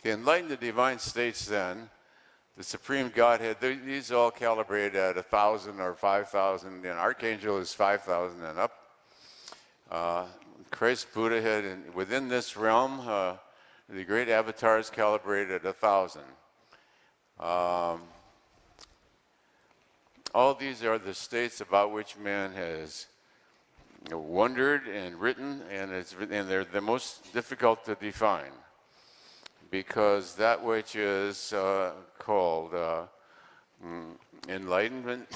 The enlightened divine states then, the Supreme Godhead, these all calibrate at 1,000 or 5,000, and Archangel is 5,000 and up. Christ, Buddhahood, and within this realm, the great avatars calibrate at 1,000. All these are the states about which man has wondered and written, and they're the most difficult to define, because that which is called enlightenment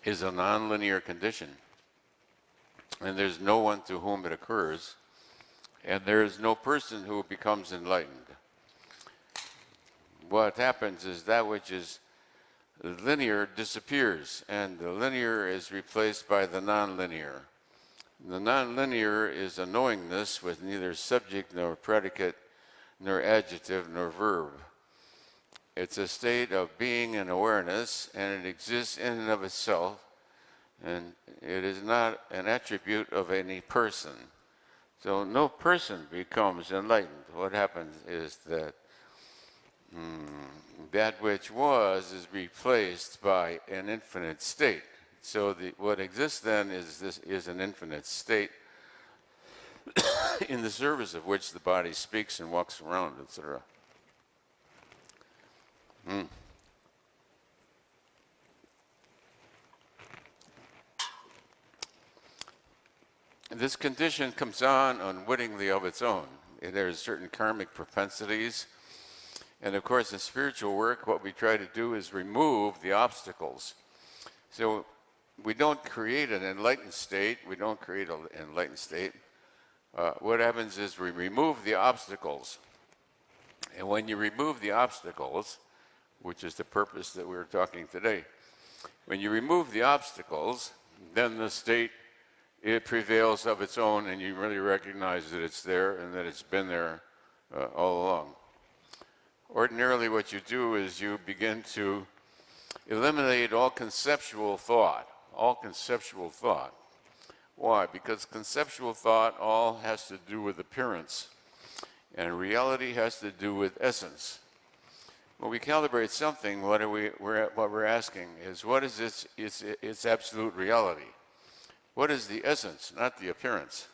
is a nonlinear condition, and there's no one to whom it occurs, and there is no person who becomes enlightened. What happens is that which is linear disappears, and the linear is replaced by the nonlinear. The nonlinear is a knowingness with neither subject nor predicate, nor adjective nor verb. It's a state of being and awareness, and it exists in and of itself, and it is not an attribute of any person. So no person becomes enlightened. What happens is that that which was is replaced by an infinite state. So what exists then is an infinite state in the service of which the body speaks and walks around, etc. This condition comes on unwittingly of its own. There's certain karmic propensities. And of course, in spiritual work, what we try to do is remove the obstacles. So we don't create an enlightened state. We don't create an enlightened state. What happens is we remove the obstacles. And when you remove the obstacles, which is the purpose that we're talking today, when you remove the obstacles, then the state, it prevails of its own, and you really recognize that it's there and that it's been there all along. Ordinarily, what you do is you begin to eliminate all conceptual thought. All conceptual thought. Why? Because conceptual thought all has to do with appearance, and reality has to do with essence. When we calibrate something, what we're asking is, what is its absolute reality? What is the essence, not the appearance?